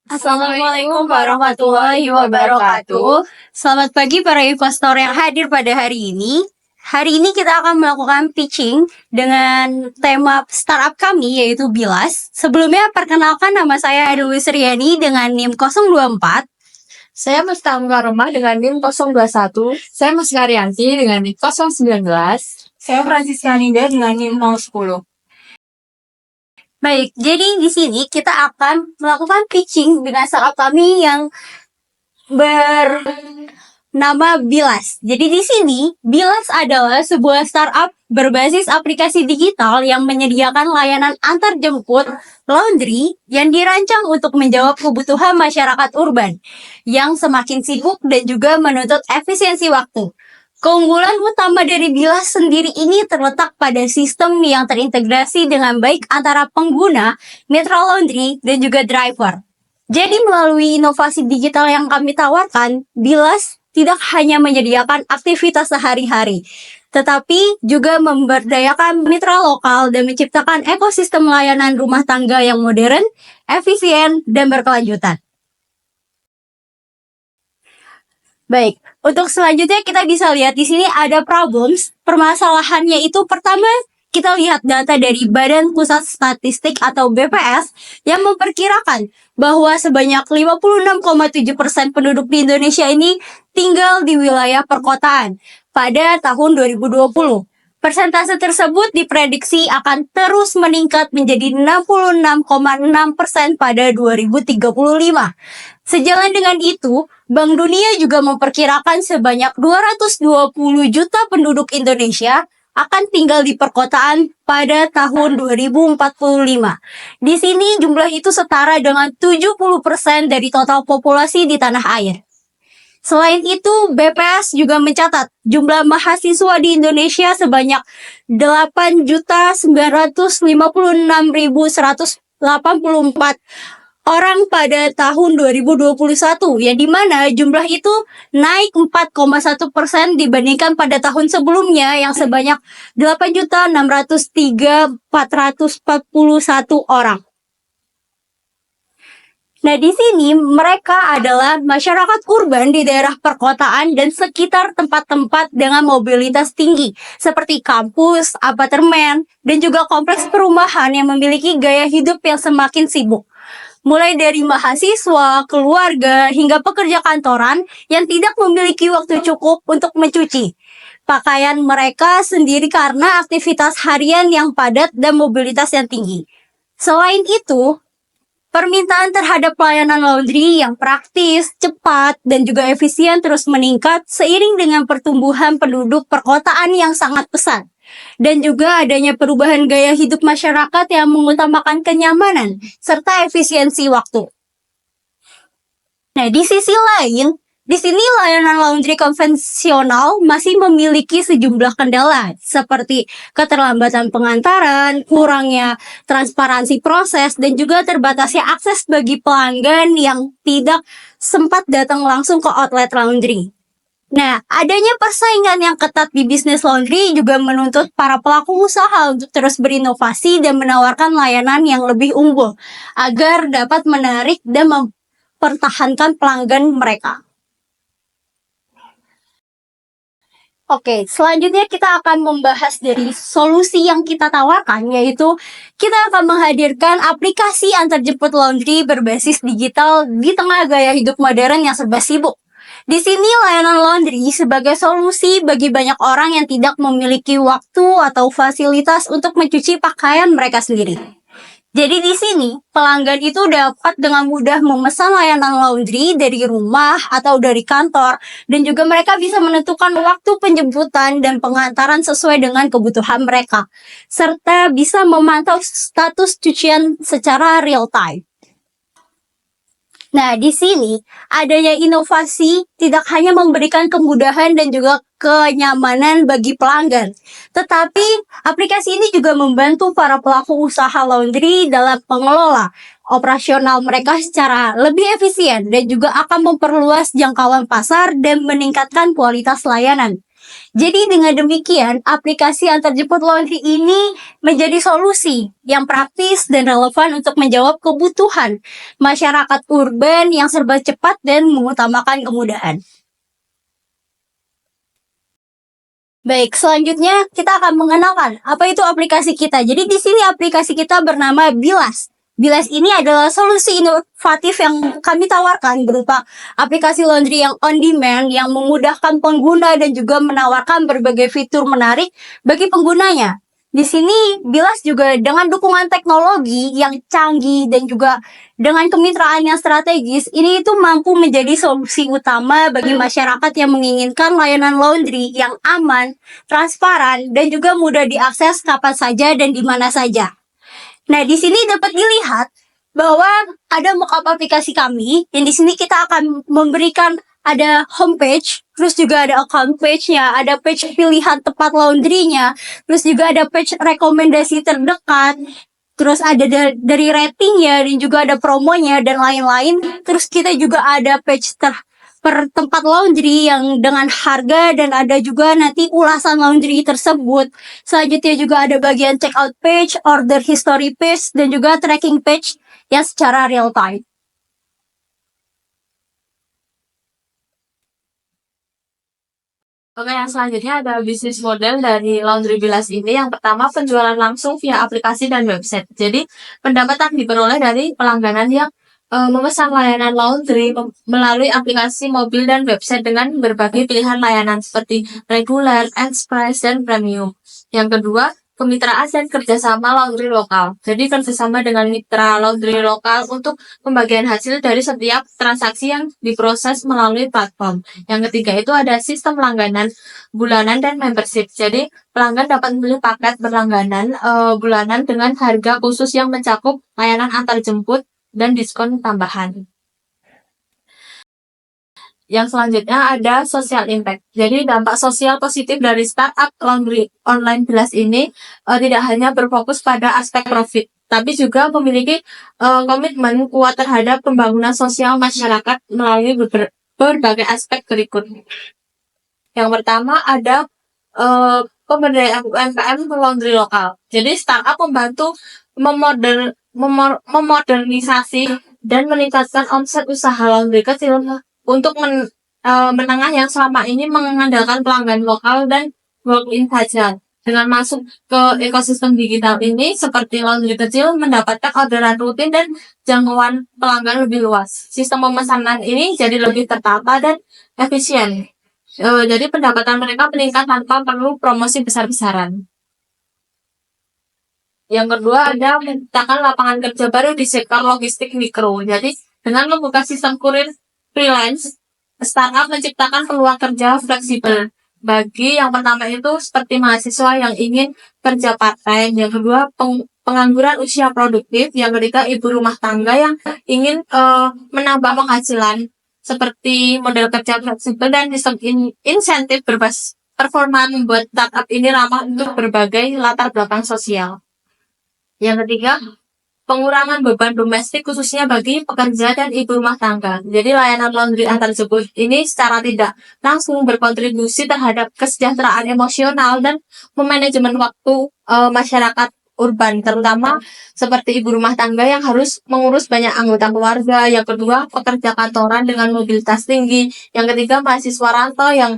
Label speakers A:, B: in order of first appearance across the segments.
A: Assalamualaikum warahmatullahi wabarakatuh. Selamat pagi para investor yang hadir pada hari ini. Hari ini kita akan melakukan pitching dengan tema startup kami yaitu Bilas. Sebelumnya perkenalkan nama saya Dewi Sriani dengan NIM 024.
B: Saya Mustamka Remah dengan NIM 021. Saya Muskaryanti dengan NIM 019.
C: Saya Francisca Ninda dengan NIM 010.
A: Baik, jadi di sini kita akan melakukan pitching dengan startup kami yang bernama Bilas. Jadi di sini Bilas adalah sebuah startup berbasis aplikasi digital yang menyediakan layanan antar jemput laundry yang dirancang untuk menjawab kebutuhan masyarakat urban yang semakin sibuk dan juga menuntut efisiensi waktu. Keunggulan utama dari Bilas sendiri ini terletak pada sistem yang terintegrasi dengan baik antara pengguna, mitra laundry, dan juga driver. Jadi melalui inovasi digital yang kami tawarkan, Bilas tidak hanya menyediakan aktivitas sehari-hari, tetapi juga memberdayakan mitra lokal dan menciptakan ekosistem layanan rumah tangga yang modern, efisien, dan berkelanjutan. Baik, untuk selanjutnya kita bisa lihat di sini ada problems. Permasalahannya itu pertama, kita lihat data dari Badan Pusat Statistik atau BPS yang memperkirakan bahwa sebanyak 56,7% penduduk di Indonesia ini tinggal di wilayah perkotaan pada tahun 2020. Persentase tersebut diprediksi akan terus meningkat menjadi 66,6% pada 2035. Sejalan dengan itu, Bank Dunia juga memperkirakan sebanyak 220 juta penduduk Indonesia akan tinggal di perkotaan pada tahun 2045. Di sini jumlah itu setara dengan 70% dari total populasi di tanah air. Selain itu, BPS juga mencatat jumlah mahasiswa di Indonesia sebanyak 8.956.184 orang pada tahun 2021, yang dimana jumlah itu naik 4,1% dibandingkan pada tahun sebelumnya yang sebanyak 8.603.441 orang. Nah, di sini mereka adalah masyarakat urban di daerah perkotaan dan sekitar tempat-tempat dengan mobilitas tinggi, seperti kampus, apartemen, dan juga kompleks perumahan yang memiliki gaya hidup yang semakin sibuk. Mulai dari mahasiswa, keluarga, hingga pekerja kantoran yang tidak memiliki waktu cukup untuk mencuci pakaian mereka sendiri karena aktivitas harian yang padat dan mobilitas yang tinggi. Selain itu, permintaan terhadap pelayanan laundry yang praktis, cepat, dan juga efisien terus meningkat seiring dengan pertumbuhan penduduk perkotaan yang sangat pesat. Dan juga adanya perubahan gaya hidup masyarakat yang mengutamakan kenyamanan serta efisiensi waktu. Nah, di sisi lain, di sini layanan laundry konvensional masih memiliki sejumlah kendala seperti keterlambatan pengantaran, kurangnya transparansi proses, dan juga terbatasnya akses bagi pelanggan yang tidak sempat datang langsung ke outlet laundry. Nah, adanya persaingan yang ketat di bisnis laundry juga menuntut para pelaku usaha untuk terus berinovasi dan menawarkan layanan yang lebih unggul agar dapat menarik dan mempertahankan pelanggan mereka. Oke, selanjutnya kita akan membahas dari solusi yang kita tawarkan, yaitu kita akan menghadirkan aplikasi antarjemput laundry berbasis digital di tengah gaya hidup modern yang serba sibuk. Di sini layanan laundry sebagai solusi bagi banyak orang yang tidak memiliki waktu atau fasilitas untuk mencuci pakaian mereka sendiri. Jadi di sini pelanggan itu dapat dengan mudah memesan layanan laundry dari rumah atau dari kantor, dan juga mereka bisa menentukan waktu penjemputan dan pengantaran sesuai dengan kebutuhan mereka, serta bisa memantau status cucian secara real time. Nah, di sini adanya inovasi tidak hanya memberikan kemudahan dan juga kenyamanan bagi pelanggan, tetapi aplikasi ini juga membantu para pelaku usaha laundry dalam mengelola operasional mereka secara lebih efisien dan juga akan memperluas jangkauan pasar dan meningkatkan kualitas layanan. Jadi dengan demikian, aplikasi antarjemput laundry ini menjadi solusi yang praktis dan relevan untuk menjawab kebutuhan masyarakat urban yang serba cepat dan mengutamakan kemudahan. Baik, selanjutnya kita akan mengenalkan apa itu aplikasi kita. Jadi di sini aplikasi kita bernama Bilas. Bilas ini adalah solusi inovatif yang kami tawarkan berupa aplikasi laundry yang on demand yang memudahkan pengguna dan juga menawarkan berbagai fitur menarik bagi penggunanya. Di sini Bilas juga dengan dukungan teknologi yang canggih dan juga dengan kemitraan yang strategis, ini itu mampu menjadi solusi utama bagi masyarakat yang menginginkan layanan laundry yang aman, transparan, dan juga mudah diakses kapan saja dan di mana saja. Nah, di sini dapat dilihat bahwa ada mockup aplikasi kami, yang di sini kita akan memberikan ada homepage, terus juga ada account page-nya, ada page pilihan tempat laundry-nya, terus juga ada page rekomendasi terdekat, terus ada dari ratingnya, dan juga ada promonya, dan lain-lain. Terus kita juga ada page per tempat laundry yang dengan harga dan ada juga nanti ulasan laundry tersebut. Selanjutnya juga ada bagian checkout page, order history page, dan juga tracking page yang secara real time.
B: Oke, yang selanjutnya ada bisnis model dari Laundry Bilas ini. Yang pertama, penjualan langsung via aplikasi dan website. Jadi, pendapatan diperoleh dari pelangganan yang memesan layanan laundry melalui aplikasi mobil dan website dengan berbagai pilihan layanan seperti reguler, express, dan premium. Yang kedua, kemitraan dan kerjasama laundry lokal. Jadi kerjasama dengan mitra laundry lokal untuk pembagian hasil dari setiap transaksi yang diproses melalui platform. Yang ketiga itu ada sistem langganan bulanan dan membership. Jadi pelanggan dapat membeli paket berlangganan bulanan dengan harga khusus yang mencakup layanan antar jemput dan diskon tambahan. Yang selanjutnya ada social impact. Jadi dampak sosial positif dari startup laundry online Bilas ini tidak hanya berfokus pada aspek profit, tapi juga memiliki komitmen kuat terhadap pembangunan sosial masyarakat melalui berbagai aspek berikut. Yang pertama ada pemberdayaan UMKM laundry lokal. Jadi startup membantu memodernisasi dan meningkatkan omset usaha laundry kecil untuk menengah yang selama ini mengandalkan pelanggan lokal dan walk-in saja. Dengan masuk ke ekosistem digital ini, seperti laundry kecil mendapatkan orderan rutin dan jangkauan pelanggan lebih luas. Sistem pemesanan ini jadi lebih tertata dan efisien. Jadi pendapatan mereka meningkat tanpa perlu promosi besar-besaran. Yang kedua ada menciptakan lapangan kerja baru di sektor logistik mikro. Jadi dengan membuka sistem kurir freelance, startup menciptakan peluang kerja fleksibel. Bagi yang pertama itu seperti mahasiswa yang ingin kerja part-time. Yang kedua pengangguran usia produktif. Yang ketiga ibu rumah tangga yang ingin menambah penghasilan. Seperti model kerja fleksibel dan sistem insentif berbasis performa membuat startup ini ramah untuk berbagai latar belakang sosial. Yang ketiga, pengurangan beban domestik khususnya bagi pekerja dan ibu rumah tangga. Jadi layanan laundry antar jemput ini secara tidak langsung berkontribusi terhadap kesejahteraan emosional dan memanajemen waktu masyarakat urban, terutama seperti ibu rumah tangga yang harus mengurus banyak anggota keluarga. Yang kedua, pekerja kantoran dengan mobilitas tinggi. Yang ketiga, mahasiswa rantau yang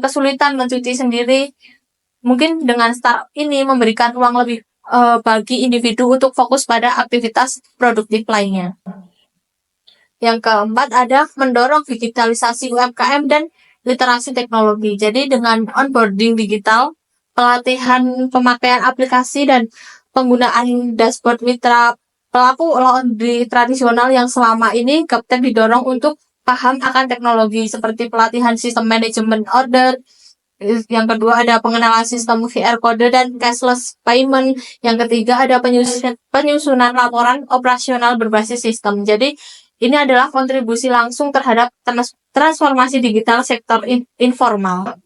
B: kesulitan mencuci sendiri. Mungkin dengan startup ini memberikan ruang lebih bagi individu untuk fokus pada aktivitas produktif lainnya. Yang keempat ada mendorong digitalisasi UMKM dan literasi teknologi. Jadi dengan onboarding digital, pelatihan pemakaian aplikasi dan penggunaan dashboard mitra pelaku laundry tradisional yang selama ini Gaptek didorong untuk paham akan teknologi seperti pelatihan sistem manajemen order. Yang kedua ada pengenalan sistem QR code dan cashless payment. Yang ketiga ada penyusunan laporan operasional berbasis sistem. Jadi ini adalah kontribusi langsung terhadap transformasi digital sektor informal.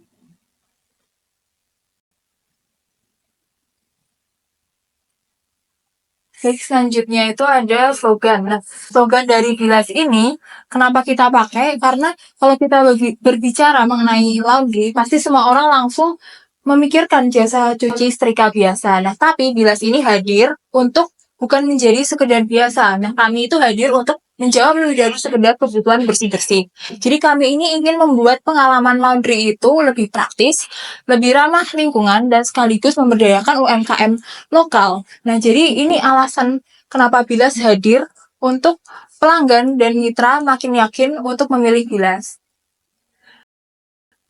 C: Baik, selanjutnya itu ada slogan. Nah, slogan dari Bilas ini, kenapa kita pakai? Karena kalau kita berbicara mengenai laundry, pasti semua orang langsung memikirkan jasa cuci setrika biasa. Nah, tapi Bilas ini hadir untuk bukan menjadi sekedar biasa. Nah, kami itu hadir untuk menjawab lebih dari sekedar kebutuhan bersih-bersih. Jadi kami ini ingin membuat pengalaman laundry itu lebih praktis, lebih ramah lingkungan, dan sekaligus memberdayakan UMKM lokal. Nah, jadi ini alasan kenapa Bilas hadir untuk pelanggan dan mitra makin yakin untuk memilih Bilas.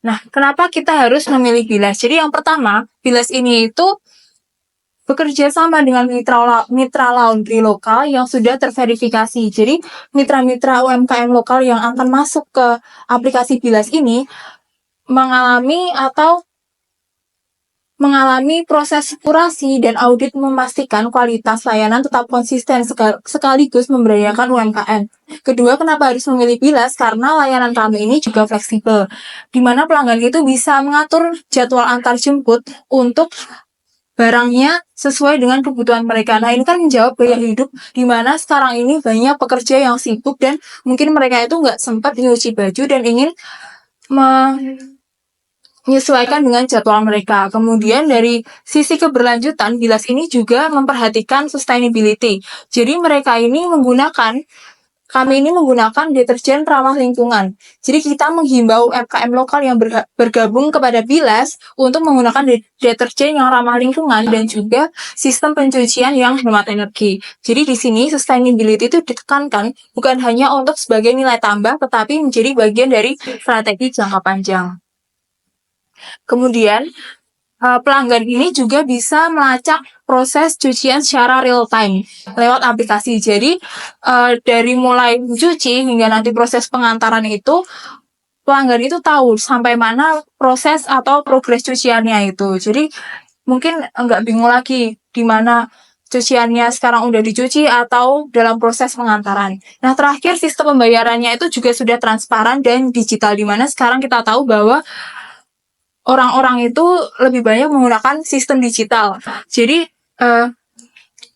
C: Nah, kenapa kita harus memilih Bilas? Jadi yang pertama, Bilas ini itu bekerja sama dengan mitra laundry lokal yang sudah terverifikasi. Jadi, mitra-mitra UMKM lokal yang akan masuk ke aplikasi Bilas ini mengalami proses kurasi dan audit memastikan kualitas layanan tetap konsisten sekaligus memberdayakan UMKM. Kedua, kenapa harus memilih Bilas? Karena layanan kami ini juga fleksibel, di mana pelanggan itu bisa mengatur jadwal antar jemput untuk barangnya sesuai dengan kebutuhan mereka. Nah, ini kan menjawab gaya hidup di mana sekarang ini banyak pekerja yang sibuk dan mungkin mereka itu nggak sempat nyuci baju dan ingin menyesuaikan dengan jadwal mereka. Kemudian dari sisi keberlanjutan, Bilas ini juga memperhatikan sustainability. Jadi kami ini menggunakan deterjen ramah lingkungan. Jadi kita menghimbau UMKM lokal yang bergabung kepada Bilas untuk menggunakan deterjen yang ramah lingkungan dan juga sistem pencucian yang hemat energi. Jadi di sini sustainability itu ditekankan bukan hanya untuk sebagai nilai tambah, tetapi menjadi bagian dari strategi jangka panjang. Kemudian pelanggan ini juga bisa melacak proses cucian secara real time lewat aplikasi. Jadi dari mulai mencuci hingga nanti proses pengantaran itu, pelanggan itu tahu sampai mana proses atau progres cuciannya itu. Jadi mungkin nggak bingung lagi di mana cuciannya sekarang udah dicuci atau dalam proses pengantaran. Nah, terakhir sistem pembayarannya itu juga sudah transparan dan digital, di mana sekarang kita tahu bahwa orang-orang itu lebih banyak menggunakan sistem digital. Jadi,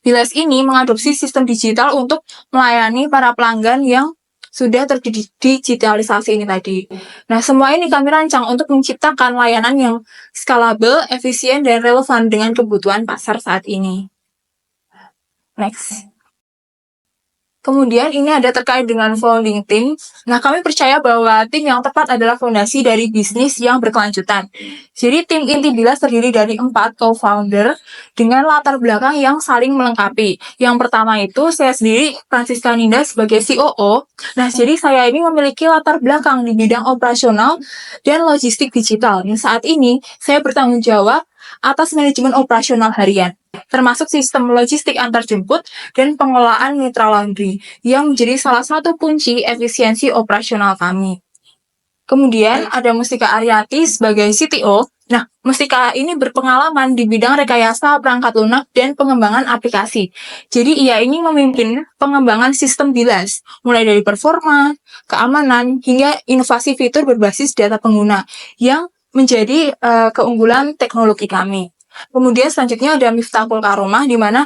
C: Bilas ini mengadopsi sistem digital untuk melayani para pelanggan yang sudah terdigitalisasi ini tadi. Nah, semua ini kami rancang untuk menciptakan layanan yang scalable, efisien, dan relevan dengan kebutuhan pasar saat ini. Next. Kemudian ini ada terkait dengan founding team. Nah, kami percaya bahwa tim yang tepat adalah fondasi dari bisnis yang berkelanjutan. Jadi tim inti Bilas terdiri dari 4 co-founder dengan latar belakang yang saling melengkapi. Yang pertama itu saya sendiri, Francisca Ninda sebagai COO. Nah, jadi saya ini memiliki latar belakang di bidang operasional dan logistik digital. Yang saat ini saya bertanggung jawab atas manajemen operasional harian, termasuk sistem logistik antar jemput dan pengelolaan mitra laundry, yang menjadi salah satu kunci efisiensi operasional kami. Kemudian ada Mustika Aryati sebagai CTO. Nah, Mustika ini berpengalaman di bidang rekayasa perangkat lunak dan pengembangan aplikasi. Jadi ia ini memimpin pengembangan sistem Bilas, mulai dari performa, keamanan, hingga inovasi fitur berbasis data pengguna, yang menjadi keunggulan teknologi kami. Kemudian selanjutnya ada Miftahul Karomah, di mana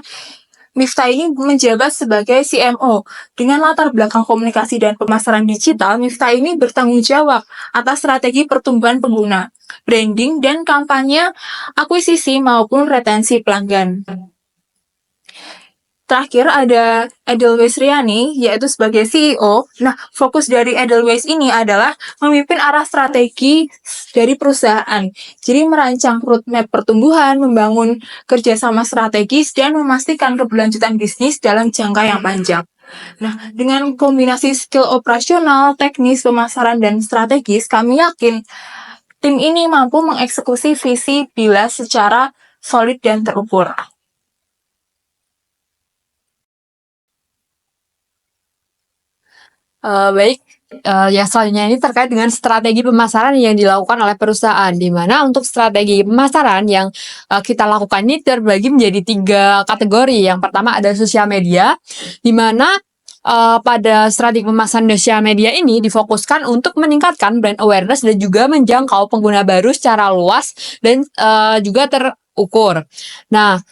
C: Miftah ini menjabat sebagai CMO. Dengan latar belakang komunikasi dan pemasaran digital, Miftah ini bertanggung jawab atas strategi pertumbuhan pengguna, branding, dan kampanye akuisisi maupun retensi pelanggan. Terakhir ada Edelweiss Riani, yaitu sebagai CEO. Nah, fokus dari Edelweiss ini adalah memimpin arah strategi dari perusahaan. Jadi merancang roadmap pertumbuhan, membangun kerjasama strategis, dan memastikan keberlanjutan bisnis dalam jangka yang panjang. Nah, dengan kombinasi skill operasional, teknis, pemasaran, dan strategis, kami yakin tim ini mampu mengeksekusi visi Bilas secara solid dan terukur.
D: Baik, yang selanjutnya ini terkait dengan strategi pemasaran yang dilakukan oleh perusahaan, di mana untuk strategi pemasaran yang kita lakukan ini terbagi menjadi 3 kategori. Yang pertama ada sosial media, di mana pada strategi pemasaran sosial media ini difokuskan untuk meningkatkan brand awareness dan juga menjangkau pengguna baru secara luas dan juga terukur. Nah,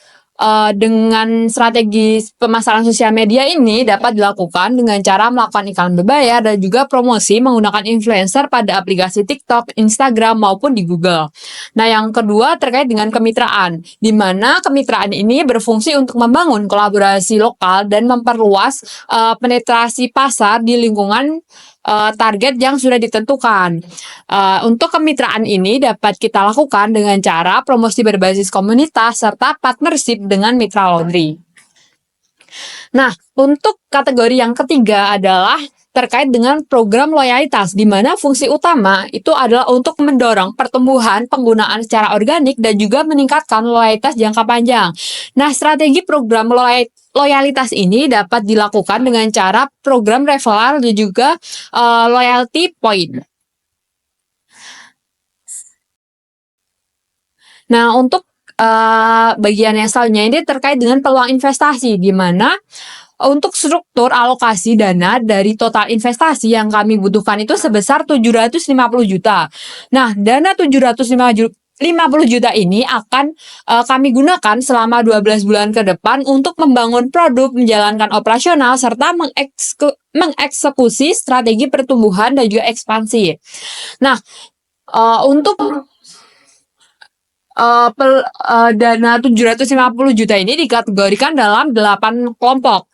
D: dengan strategi pemasaran sosial media ini dapat dilakukan dengan cara melakukan iklan berbayar dan juga promosi menggunakan influencer pada aplikasi TikTok, Instagram maupun di Google. Nah, yang kedua terkait dengan kemitraan, di mana kemitraan ini berfungsi untuk membangun kolaborasi lokal dan memperluas penetrasi pasar di lingkungan target yang sudah ditentukan. Untuk kemitraan ini dapat kita lakukan dengan cara promosi berbasis komunitas serta partnership dengan mitra laundry. Nah, untuk kategori yang ketiga adalah terkait dengan program loyalitas, di mana fungsi utama itu adalah untuk mendorong pertumbuhan penggunaan secara organik dan juga meningkatkan loyalitas jangka panjang. Nah, strategi program loyalitas ini dapat dilakukan dengan cara program referral dan juga loyalty point. Nah, untuk bagian yang selanjutnya ini terkait dengan peluang investasi, di mana untuk struktur alokasi dana dari total investasi yang kami butuhkan itu sebesar 750 juta. Nah, dana 750 juta ini akan kami gunakan selama 12 bulan ke depan untuk membangun produk, menjalankan operasional, serta mengeksekusi strategi pertumbuhan dan juga ekspansi. Nah, untuk dana 750 juta ini dikategorikan dalam 8 kelompok.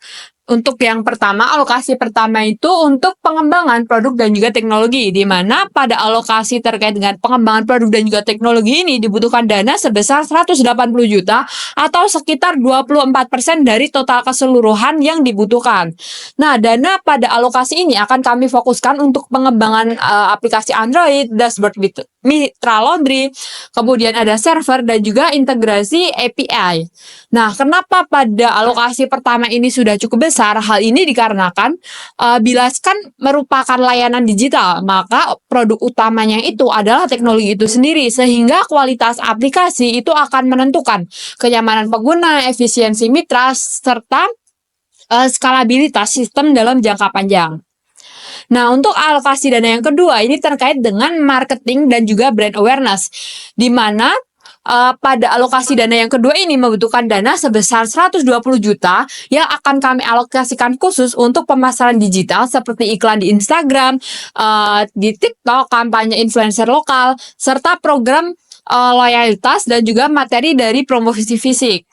D: Untuk yang pertama, alokasi pertama itu untuk pengembangan produk dan juga teknologi, di mana pada alokasi terkait dengan pengembangan produk dan juga teknologi ini dibutuhkan dana sebesar 180 juta atau sekitar 24% dari total keseluruhan yang dibutuhkan. Nah, dana pada alokasi ini akan kami fokuskan untuk pengembangan aplikasi Android, dashboard mitra laundry, kemudian ada server dan juga integrasi API. Nah, kenapa pada alokasi pertama ini sudah cukup besar? Hal ini dikarenakan bila kan merupakan layanan digital, maka produk utamanya itu adalah teknologi itu sendiri, sehingga kualitas aplikasi itu akan menentukan kenyamanan pengguna, efisiensi mitra, serta skalabilitas sistem dalam jangka panjang. Nah, untuk alokasi dana yang kedua ini terkait dengan marketing dan juga brand awareness, di mana pada alokasi dana yang kedua ini membutuhkan dana sebesar 120 juta yang akan kami alokasikan khusus untuk pemasaran digital seperti iklan di Instagram, di TikTok, kampanye influencer lokal, serta program loyalitas dan juga materi dari promosi fisik.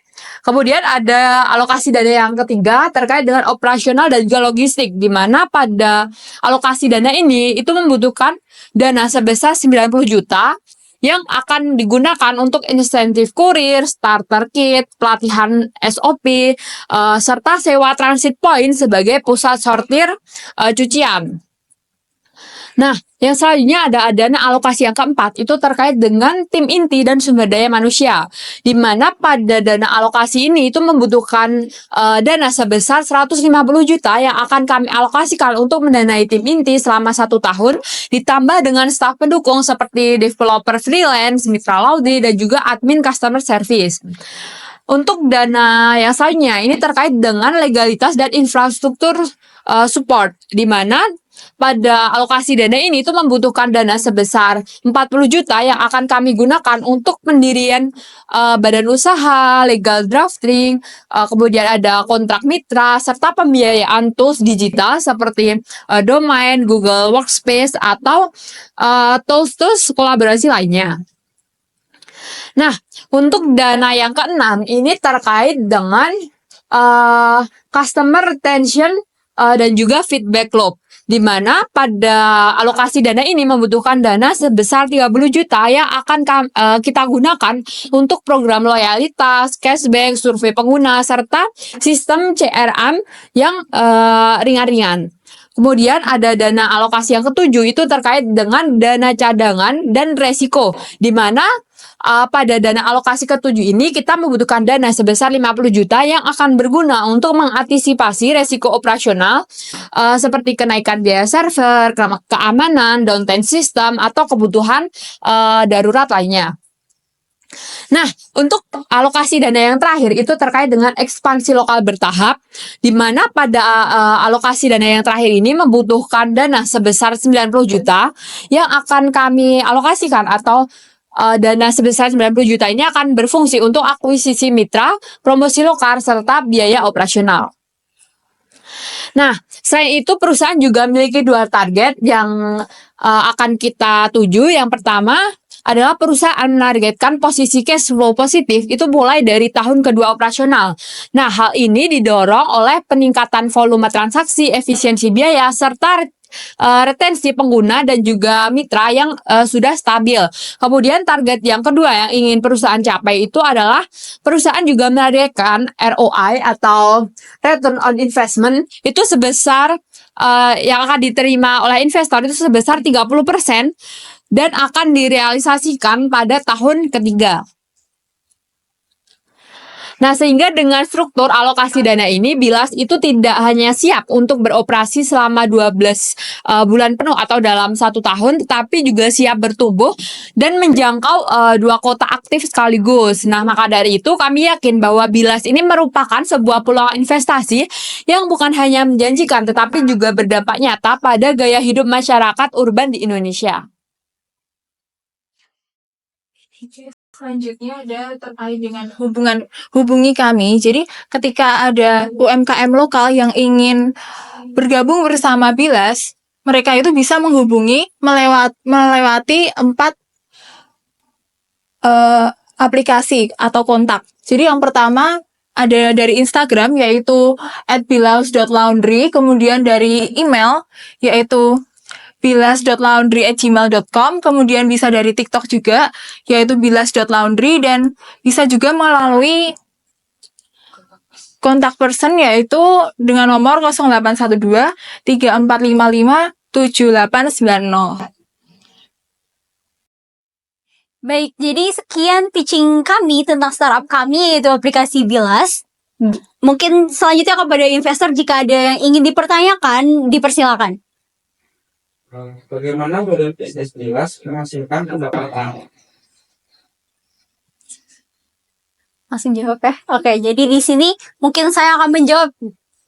D: Kemudian ada alokasi dana yang ketiga terkait dengan operasional dan juga logistik, di mana pada alokasi dana ini itu membutuhkan dana sebesar 90 juta yang akan digunakan untuk insentif kurir, starter kit, pelatihan SOP, serta sewa transit point sebagai pusat sortir cucian. Nah, yang selanjutnya ada dana alokasi yang keempat, itu terkait dengan tim inti dan sumber daya manusia, di mana pada dana alokasi ini itu membutuhkan dana sebesar 150 juta yang akan kami alokasikan untuk mendanai tim inti selama 1 tahun, ditambah dengan staf pendukung seperti developer freelance, mitra laundry, dan juga admin customer service. Untuk dana yang selanjutnya ini terkait dengan legalitas dan infrastruktur support, di mana pada alokasi dana ini itu membutuhkan dana sebesar 40 juta yang akan kami gunakan untuk pendirian badan usaha, legal drafting, kemudian ada kontrak mitra, serta pembiayaan tools digital seperti domain, Google Workspace, atau tools-tools kolaborasi lainnya. Nah, untuk dana yang keenam ini terkait dengan customer retention dan juga feedback loop, di mana pada alokasi dana ini membutuhkan dana sebesar 30 juta yang akan kita gunakan untuk program loyalitas, cashback, survei pengguna, serta sistem CRM yang ringan-ringan. Kemudian ada dana alokasi yang ketujuh itu terkait dengan dana cadangan dan resiko, di mana pada dana alokasi ketujuh ini kita membutuhkan dana sebesar 50 juta yang akan berguna untuk mengantisipasi resiko operasional seperti kenaikan biaya server, keamanan, downtime system, atau kebutuhan darurat lainnya. Nah, untuk alokasi dana yang terakhir itu terkait dengan ekspansi lokal bertahap, di mana pada alokasi dana yang terakhir ini membutuhkan dana sebesar 90 juta yang akan kami alokasikan atau dana sebesar 90 juta ini akan berfungsi untuk akuisisi mitra, promosi lokal, serta biaya operasional. Nah, selain itu perusahaan juga memiliki dua target yang akan kita tuju. Yang pertama adalah perusahaan menargetkan posisi cash flow positif itu mulai dari tahun kedua operasional. Nah, hal ini didorong oleh peningkatan volume transaksi, efisiensi biaya, serta retensi pengguna dan juga mitra yang sudah stabil. Kemudian target yang kedua yang ingin perusahaan capai itu adalah perusahaan juga menargetkan ROI atau return on investment itu sebesar yang akan diterima oleh investor itu sebesar 30% dan akan direalisasikan pada tahun ketiga. Nah, sehingga dengan struktur alokasi dana ini, Bilas itu tidak hanya siap untuk beroperasi selama 12 bulan penuh atau dalam 1 tahun, tetapi juga siap bertumbuh dan menjangkau 2 kota aktif sekaligus. Nah, maka dari itu kami yakin bahwa Bilas ini merupakan sebuah peluang investasi yang bukan hanya menjanjikan, tetapi juga berdampak nyata pada gaya hidup masyarakat urban di Indonesia.
C: Selanjutnya ada terkait dengan hubungi kami. Jadi ketika ada UMKM lokal yang ingin bergabung bersama Bilas, mereka itu bisa menghubungi melewati 4 aplikasi atau kontak. Jadi yang pertama ada dari Instagram yaitu @bilaus.laundry, kemudian dari email yaitu bilas.laundry@gmail.com, kemudian bisa dari TikTok juga yaitu bilas.laundry, dan bisa juga melalui kontak person yaitu dengan nomor 0812 3455 7890.
A: Baik, jadi sekian pitching kami tentang startup kami, yaitu aplikasi Bilas. Mungkin selanjutnya kepada investor, jika ada yang ingin dipertanyakan, dipersilakan.
E: Bagaimana model bisnis Bilas menghasilkan pendapatan?
A: Langsung jawab ya. Oke, jadi di sini mungkin saya akan menjawab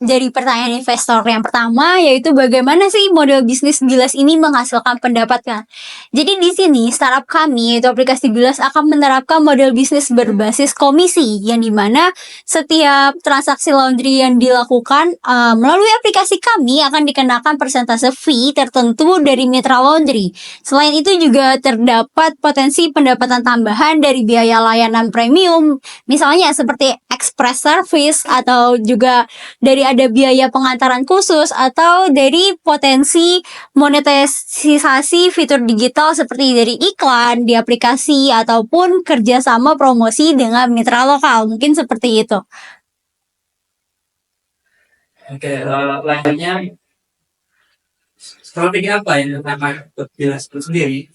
A: dari pertanyaan investor yang pertama, yaitu bagaimana sih model bisnis Bilas ini menghasilkan pendapatan. Jadi di sini startup kami yaitu aplikasi Bilas akan menerapkan model bisnis berbasis komisi, yang dimana setiap transaksi laundry yang dilakukan melalui aplikasi kami akan dikenakan persentase fee tertentu dari mitra laundry. Selain itu juga terdapat potensi pendapatan tambahan dari biaya layanan premium, misalnya seperti express service, atau juga dari ada biaya pengantaran khusus, atau dari potensi monetisasi fitur digital seperti dari iklan di aplikasi ataupun kerjasama promosi dengan mitra lokal. Mungkin seperti itu.
E: Oke, lainnya strategi apa yang dilakukan Bilas itu sendiri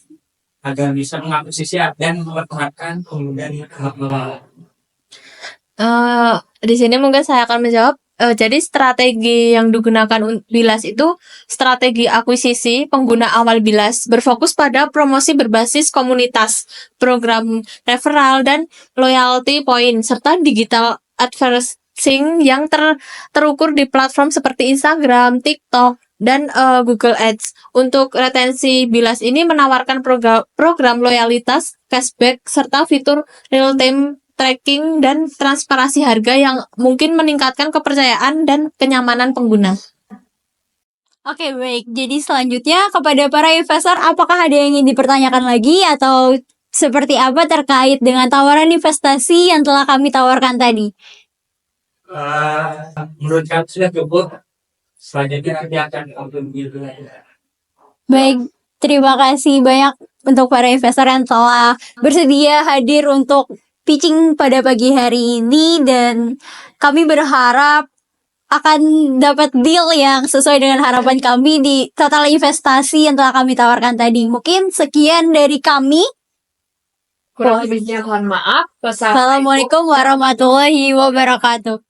E: agar bisa mengakuisisi dan mempertahankan pengguna yang aktif?
B: Di sini mungkin saya akan menjawab. Jadi strategi yang digunakan Bilas itu strategi akuisisi pengguna awal Bilas, berfokus pada promosi berbasis komunitas, program referral dan loyalty point, serta digital advertising yang terukur di platform seperti Instagram, TikTok, dan Google Ads. Untuk retensi, Bilas ini menawarkan program loyalitas, cashback, serta fitur real-time tracking dan transparansi harga yang mungkin meningkatkan kepercayaan dan kenyamanan pengguna.
A: Oke, baik. Jadi selanjutnya kepada para investor, apakah ada yang ingin dipertanyakan lagi atau seperti apa terkait dengan tawaran investasi yang telah kami tawarkan tadi?
E: Menurut kami sudah cukup. Selanjutnya kami akan mengambil.
A: Baik, terima kasih banyak untuk para investor yang telah bersedia hadir untuk pitching pada pagi hari ini, dan kami berharap akan dapat deal yang sesuai dengan harapan kami di total investasi yang telah kami tawarkan tadi. Mungkin sekian dari kami.
D: Kurang lebihnya mohon maaf.
A: Assalamualaikum warahmatullahi wabarakatuh.